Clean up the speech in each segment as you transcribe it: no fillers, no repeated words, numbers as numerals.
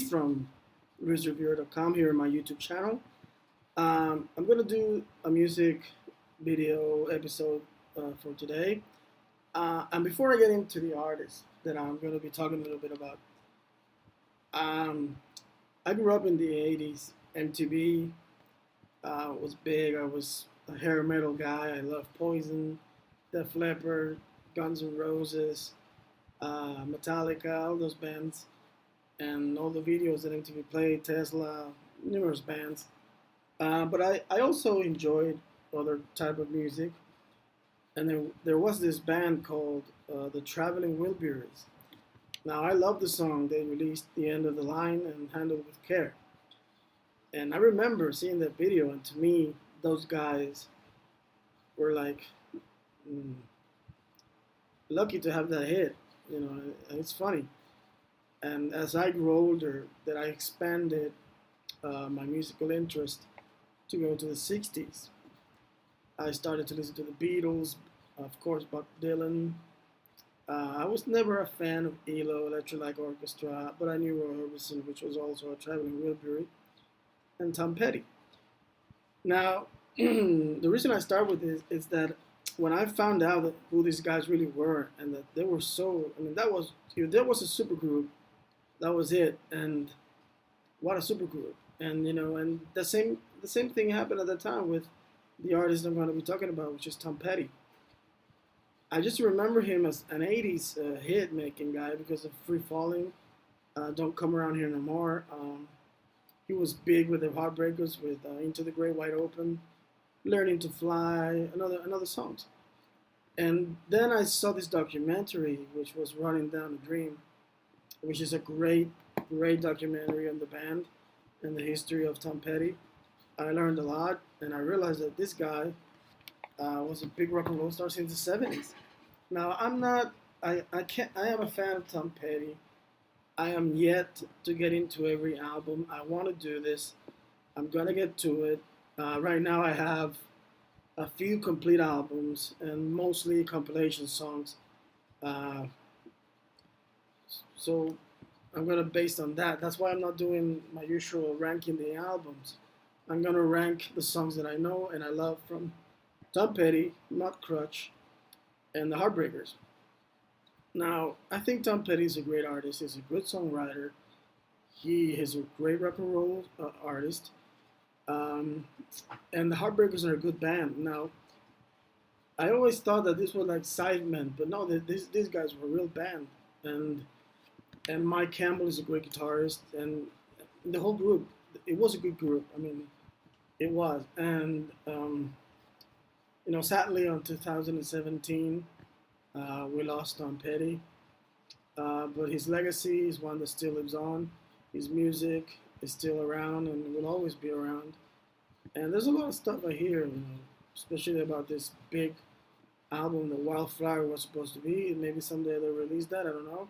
from LuisRevere.com here on my YouTube channel. I'm gonna do a music video episode for today. And before I get into the artist that I'm gonna be talking a little bit about, um, I grew up in the '80s. MTV was big. I was a hair metal guy. I loved Poison, Def Leppard, Guns N' Roses, Metallica, all those bands, and all the videos that MTV played, Tesla, numerous bands. But I also enjoyed other type of music, and there was this band called the Traveling Wilburys. Now I love the song they released, "The End of the Line" and "Handled with Care." And I remember seeing that video, and to me, those guys were like mm, lucky to have that hit. And it's funny. And as I grew older, that I expanded my musical interest to go to the '60s. I started to listen to the Beatles, of course, Bob Dylan. I was never a fan of ELO, Electric Light Orchestra, but I knew Roy Orbison, which was also a traveling Wilbury, and Tom Petty. Now, the reason I start with this is that when I found out that who these guys really were, and that they were so, I mean, that was, if there was a supergroup, that was it. And what a supergroup. And the same thing happened at the time with the artist I'm going to be talking about, which is Tom Petty. I just remember him as an '80s hit making guy because of "Free Falling," "Don't Come Around Here No More." He was big with the Heartbreakers, with "Into the Great Wide Open," "Learning to Fly," another songs. And then I saw this documentary, which was "Running Down a Dream," which is a great documentary on the band and the history of Tom Petty. I learned a lot, and I realized that this guy was a big rock and roll star since the '70s. Now, I'm not, I can't, I am a fan of Tom Petty. I am yet to get into every album. I want to do this. I'm gonna get to it. Right now, I have a few complete albums and mostly compilation songs. Uh, so I'm gonna based on that. That's why I'm not doing my usual ranking the albums. I'm gonna rank the songs that I know and I love from Tom Petty, Mud Crutch, and the Heartbreakers. Now, I think Tom Petty is a great artist. He's a good songwriter. He is a great rock and roll artist. Um, and the Heartbreakers are a good band. Now, I always thought that this was like sidemen, but no, these guys were a real band. And and Mike Campbell is a great guitarist, and the whole group. It was a good group. I mean, it was. And sadly, on 2017, we lost Tom Petty, but his legacy is one that still lives on. His music is still around and will always be around. And there's a lot of stuff I hear, especially about this big album that Wildflower was supposed to be. Maybe someday they'll release that. I don't know.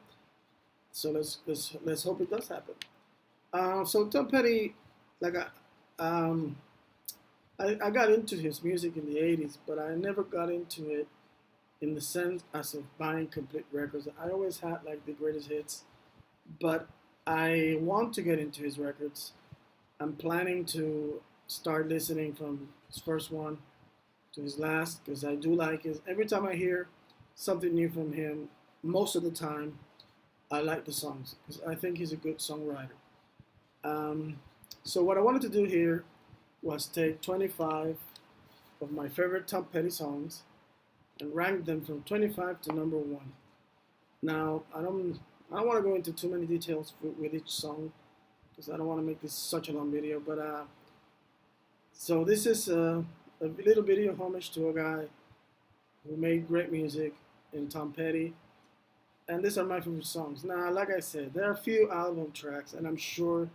So let's hope it does happen. So Tom Petty, like um, I got into his music in the '80s, but I never got into it in the sense as of buying complete records. I always had like the greatest hits, but I want to get into his records. I'm planning to start listening from his first one to his last because I do like his. Every time I hear something new from him, most of the time I like the songs because I think he's a good songwriter. Um, so what I wanted to do here was take 25 of my favorite Tom Petty songs and rank them from 25 to number one. Now, I don't want to go into too many details with each song because I don't want to make this such a long video. But so this is a little video homage to a guy who made great music in Tom Petty, and these are my favorite songs. Now, like I said, there are a few album tracks, and I'm sure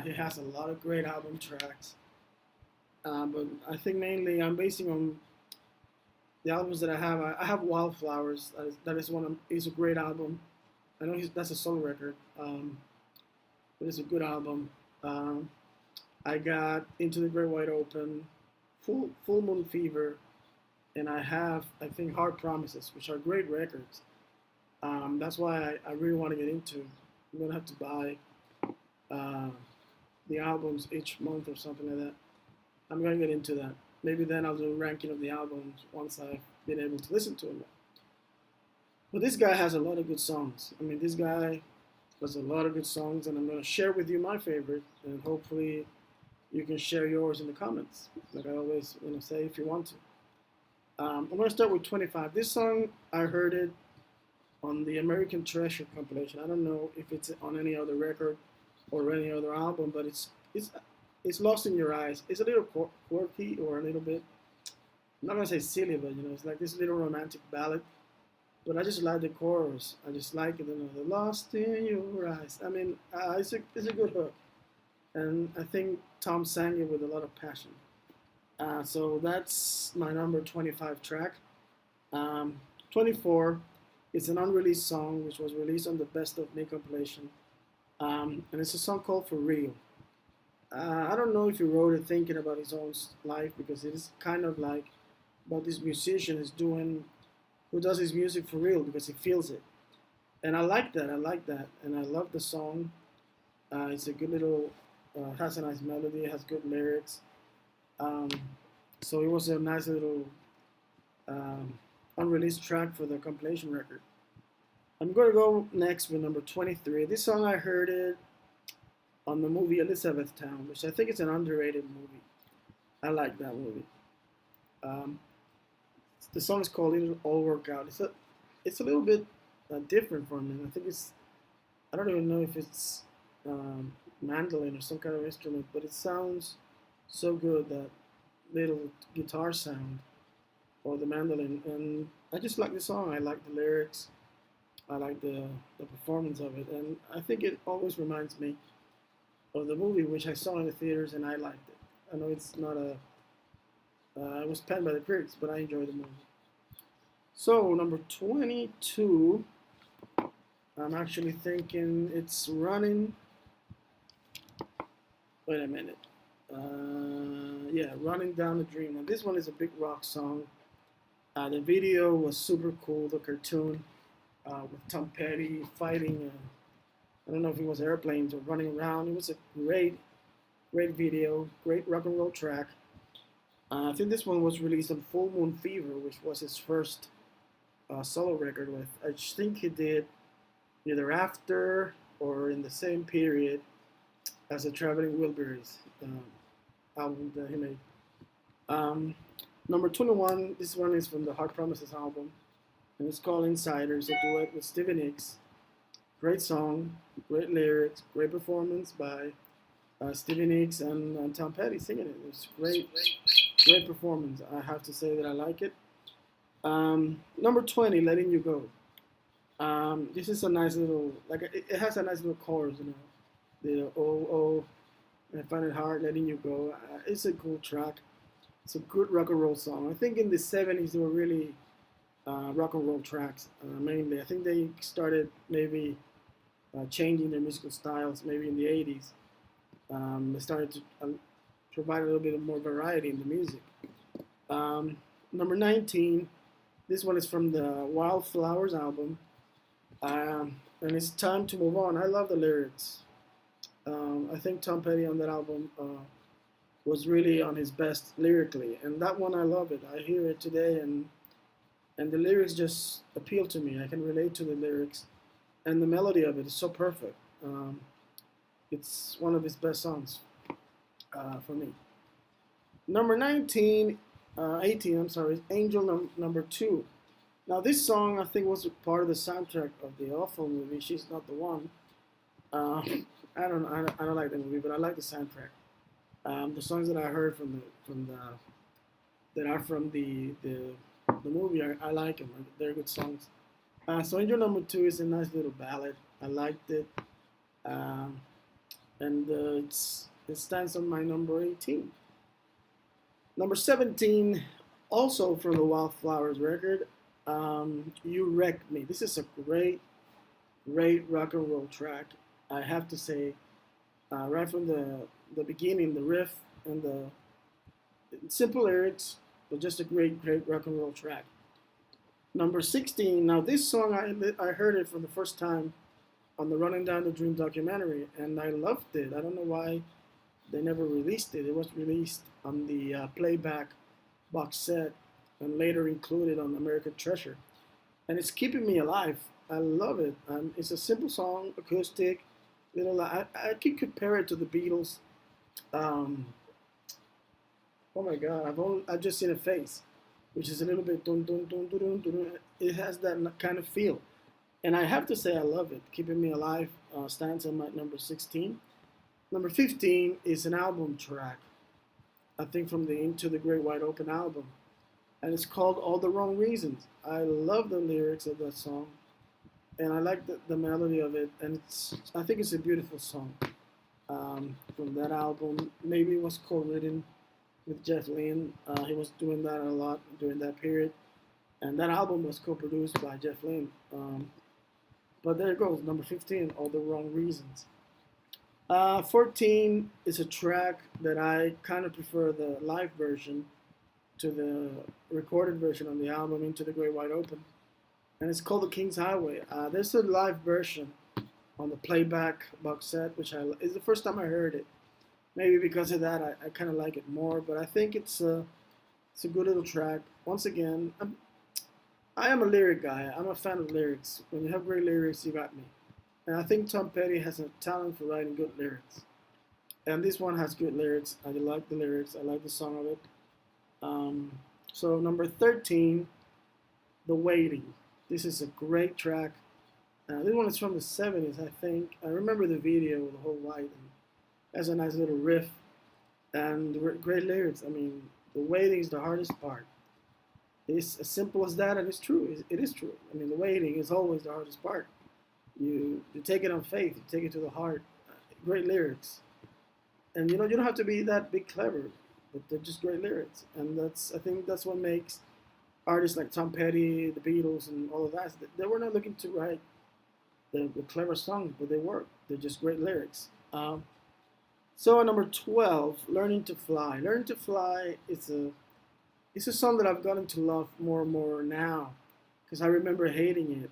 he has a lot of great album tracks. But I think mainly I'm basing on the albums that I have. I have Wildflowers. That is one. Is a great album. I know that's a solo record, but it's a good album. Um, I got Into the Great Wide Open, Full Moon Fever, and I think Hard Promises, which are great records. That's why I really want to get into. I'm gonna have to buy uh, the albums each month or something like that. I'm gonna get into that. Maybe then I'll do a ranking of the albums once I've been able to listen to them. But this guy has a lot of good songs. I mean, this guy has a lot of good songs, and I'm gonna share with you my favorite, and hopefully you can share yours in the comments. Like I always say, if you want to. I'm gonna start with 25. This song I heard it on the American Treasure compilation. I don't know if it's on any other record or any other album, but it's Lost in Your Eyes. It's a little quirky or a little bit. I'm not gonna say silly, but it's like this little romantic ballad. But I just like the chorus. I just like it. The Lost in Your Eyes. I mean, it's a good hook, and I think Tom sang it with a lot of passion. So that's my number 25 track. 24 is an unreleased song which was released on the Best of Me compilation, and it's a song called For Real. I don't know if he wrote it thinking about his own life because it is kind of like what this musician is doing, who does his music for real because he feels it. And I like that. I like that, and I love the song. It's a good little, has a nice melody, has good lyrics. Um, so it was a nice little unreleased track for the compilation record. I'm going to go next with number 23. This song I heard it on the movie Elizabethtown, which I think is an underrated movie. I like that movie. Um, the song is called "It'll All Work Out." It's a little bit different from it. I think I don't even know if it's mandolin or some kind of instrument, but it sounds so good, that little guitar sound or the mandolin, and I just like the song. I like the lyrics. I like the performance of it, and I think it always reminds me of the movie, which I saw in the theaters, and I liked it. I know it's not it was panned by the critics, but I enjoyed the movie. So number 22, I'm actually thinking it's Running. Wait a minute. Yeah, Running Down the Dream. Now this one is a big rock song. The video was super cool. The cartoon with Tom Petty fighting. I don't know if it was airplanes or running around. It was a great video, great rock and roll track. I think this one was released on Full Moon Fever, which was his first solo record with. I think he did either after or in the same period as the Traveling Wilburys album that he made. Number 21, this one is from the Hard Promises album, and it's called Insiders, a duet with Stevie Nicks. Great song, great lyrics, great performance by Stevie Nicks and Tom Petty singing it. It's great performance. I have to say that I like it. Number 20, Letting You Go. This is a nice little, it has a nice little chorus, The oh, I find it hard letting you go. It's a cool track. It's a good rock and roll song. I think in the 70s they were really rock and roll tracks mainly. I think they started maybe changing their musical styles maybe in the 80s. They started to provide a little bit more variety in the music. Number 19, this one is from the Wildflowers album, and it's Time to Move On. I love the lyrics. I think Tom Petty on that album was really on his best lyrically, and that one I love it. I hear it today, and the lyrics just appeal to me. I can relate to the lyrics, and the melody of it is so perfect. It's one of his best songs for me. Number 18, I'm sorry, is Angel number 2. Now this song I think was part of the soundtrack of the awful movie She's Not the One. I don't like the movie, but I like the soundtrack. The songs that I heard that are from the movie, I like them. They're good songs. So Angel number 2 is a nice little ballad. I liked it, and it stands on my number 18. Number 17, also from the Wildflowers record, You Wrecked Me. This is a great rock and roll track. I have to say, right from the beginning, the riff and the simple lyrics, but just a great rock and roll track. Number 16, now this song I heard it for the first time on the Running Down the Dream documentary, and I loved it. I don't know why they never released it. It was released on the playback box set and later included on American Treasure. And it's keeping me alive. I love it. It's a simple song, acoustic. I can compare it to the Beatles. Um, oh my God, I've just seen a face, which is a little bit dun dun dun dun dun. Dun. It has that kind of feel, and I have to say I love it. Keeping Me Alive stands on my number 16. Number 15 is an album track, I think from the Into the Great Wide Open album, and it's called All the Wrong Reasons. I love the lyrics of that song, and I like the melody of it, and I think it's a beautiful song from that album. Maybe it was co-written with Jeff Lynne. He was doing that a lot during that period, and that album was co-produced by Jeff Lynne. But there it goes, number 15, All the Wrong Reasons. 14 is a track that I kind of prefer the live version to the recorded version on the album Into the Great Wide Open, and it's called The King's Highway. There's a live version on the playback box set, which is the first time I heard it. Maybe because of that, I kind of like it more, but I think it's a good little track. Once again, I am a lyric guy. I'm a fan of lyrics. When you have great lyrics, you got me. And I think Tom Petty has a talent for writing good lyrics. And this one has good lyrics. I like the lyrics. I like the song of it. So number 13, The Waiting. This is a great track. This one is from the 70s, I think. I remember the video with the whole white. And has a nice little riff and great lyrics. I mean, the waiting is the hardest part. It's as simple as that, and it's true. It is true. I mean, the waiting is always the hardest part. You take it on faith. You take it to the heart. Great lyrics, and you don't have to be that big clever, but they're just great lyrics, and I think that's what makes artists like Tom Petty, the Beatles, and all of that. They were not looking to write the clever songs, but they were. They're just great lyrics. So at number 12, Learning to Fly. Learning to Fly is a song that I've gotten to love more and more now, because I remember hating it.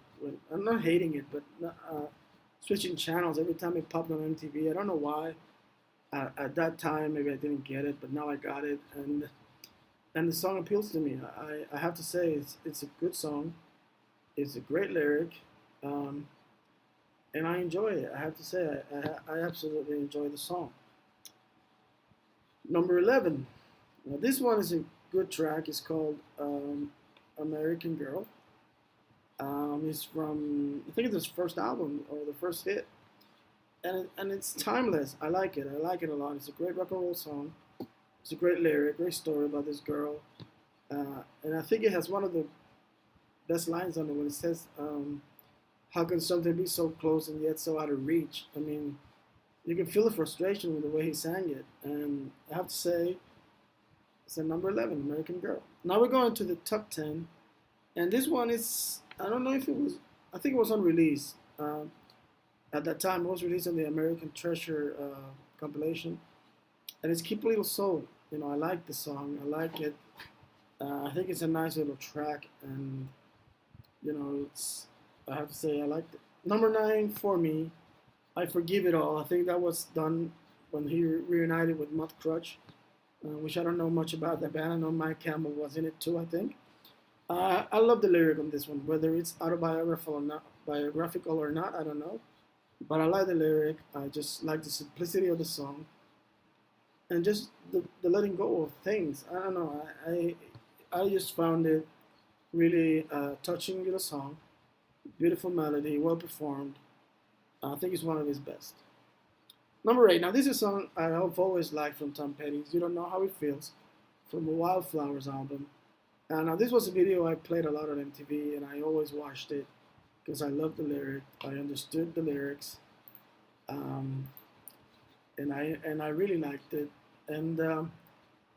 I'm not hating it, but switching channels every time it popped on MTV. I don't know why. At that time, maybe I didn't get it, but now I got it, and the song appeals to me. I have to say it's a good song. It's a great lyric, and I enjoy it. I have to say I absolutely enjoy the song. Number 11. Now this one is a good track. It's called American Girl. It's from, I think it's his first album or the first hit. And it's timeless. I like it. I like it a lot. It's a great rock and roll song. It's a great lyric, great story about this girl. And I think it has one of the best lines on it when it says, how can something be so close and yet so out of reach? I mean, you can feel the frustration with the way he sang it. And I have to say, it's a number 11, American Girl. Now we're going to the top 10. And this one is, I don't know if it was, I think it was unreleased. At that time, it was released on the American Treasure compilation. And it's Keep a Little Soul. I like the song. I like it. I think it's a nice little track. And, I have to say I liked it. Number 9 for me, I Forgive It All. I think that was done when he reunited with Mutt Crutch, which I don't know much about that band. I know Mike Campbell was in it too, I think. I love the lyric on this one, whether it's autobiographical or not, I don't know. But I like the lyric. I just like the simplicity of the song, and just the letting go of things. I don't know. I just found it really touching little song, beautiful melody, well performed. I think it's one of his best. Number 8. Now this is a song I've always liked from Tom Petty. You Don't Know How It Feels, from the Wildflowers album. Now this was a video I played a lot on MTV, and I always watched it because I loved the lyric. I understood the lyrics, and I really liked it. And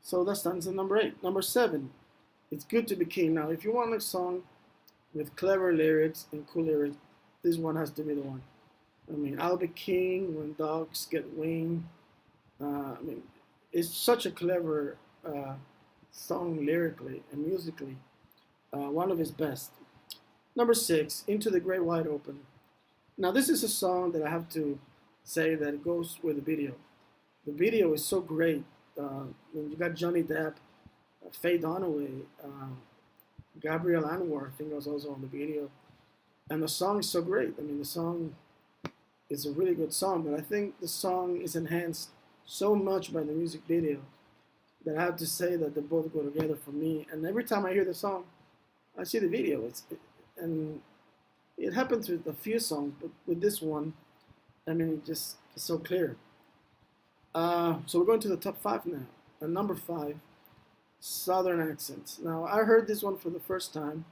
so that stands at number 8. Number 7, It's Good to Be King. Now, if you want a song with clever lyrics and cool lyrics, this one has to be the one. I mean, I'll be king when dogs get wing. I mean, it's such a clever song lyrically and musically. One of his best. Number 6, Into the Great Wide Open. Now, this is a song that I have to say that it goes with the video. The video is so great. You got Johnny Depp, Faye Dunaway, Gabrielle Anwar, I think was also on the video, and the song is so great. I mean, the song is a really good song, but I think the song is enhanced so much by the music video that I have to say that they both go together for me. And every time I hear the song, I see the video. And it happens with a few songs, but with this one, I mean, it just is so clear. So we're going to the top five now. And number five, Southern Accents. Now, I heard this one for the first time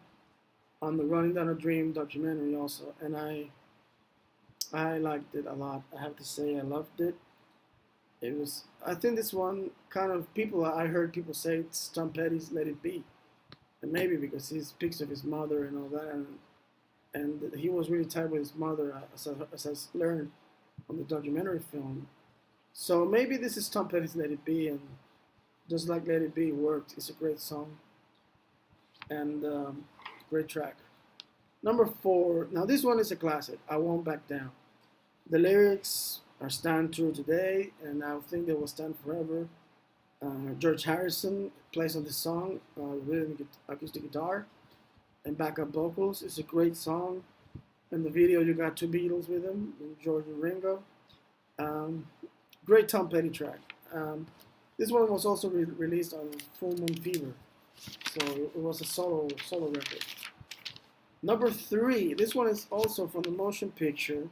on the Running Down a Dream documentary also, and I liked it a lot. I have to say I loved it. It was, I think this one kind of people, I heard people say it's Tom Petty's Let It Be. And maybe because he speaks of his mother and all that, and he was really tight with his mother, as I learned on the documentary film. So maybe this is Tom Petty's Let It Be, and just like Let It Be worked. It's a great song and great track. Number four, now this one is a classic, I Won't Back Down. The lyrics are stand true today, and I think they will stand forever. George Harrison plays on this song, rhythm acoustic guitar and backup vocals. It's a great song. In the video, you got two Beatles with him, George and Ringo. Um, Great Tom Petty track. This one was also released on Full Moon Fever, so it was a solo record. Number three, this one is also from the motion picture.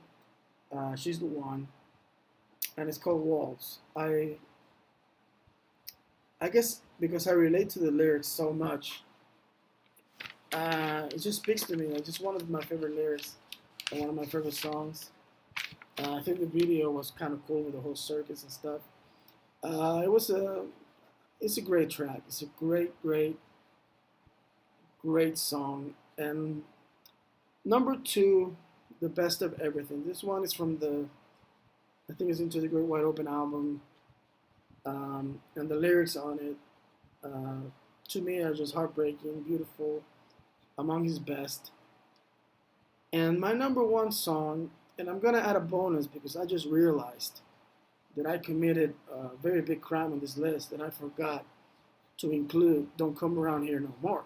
She's the One, and it's called Walls. I guess because I relate to the lyrics so much, it just speaks to me. It's just one of my favorite lyrics and one of my favorite songs. I think the video was kind of cool with the whole circus and stuff. It's a great track. It's a great song. And number two, The Best of Everything. This one is from I think it's Into the Great Wide Open album. And the lyrics on it, to me, are just heartbreaking, beautiful, among his best. And my number one song, and I'm gonna add a bonus because I just realized that I committed a very big crime on this list and I forgot to include Don't Come Around Here No More.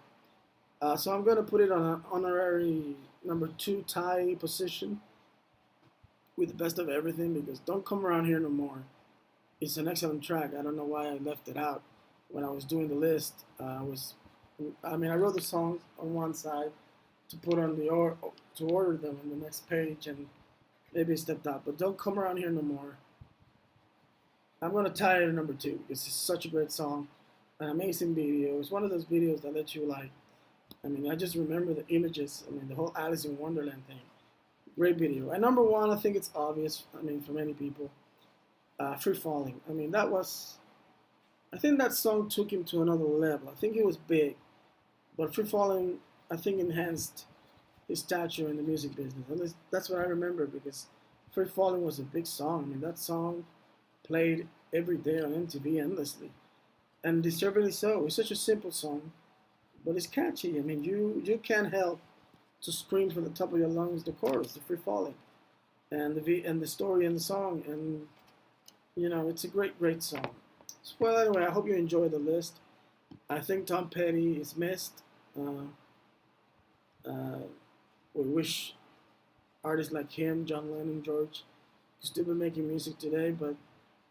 So I'm gonna put it on an honorary number two tie position with The Best of Everything because Don't Come Around Here No More. It's an excellent track. I don't know why I left it out when I was doing the list. I wrote the songs on one side to put on to order them on the next page, and maybe I stepped out. But Don't Come Around Here No More. I'm gonna tie it at number two because it's such a great song, an amazing video. It's one of those videos that let you I just remember the images. The whole Alice in Wonderland thing. Great video. And number one, I think it's obvious. For many people. Free Falling. I think that song took him to another level. I think it was big, but Free Falling, I think, enhanced his stature in the music business. And that's what I remember because Free Falling was a big song. That song played every day on MTV endlessly, and deservedly so. It's such a simple song, but it's catchy. You can't help to scream from the top of your lungs the chorus, the Free Falling, and the story in the song, and it's a great song. Well, anyway, I hope you enjoyed the list. I think Tom Petty is missed. We wish artists like him, John Lennon, George, could still be making music today, but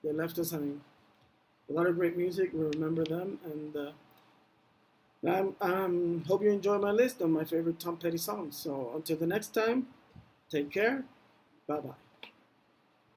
they left us. A lot of great music. We remember them, and I hope you enjoy my list of my favorite Tom Petty songs. So until the next time, take care. Bye bye.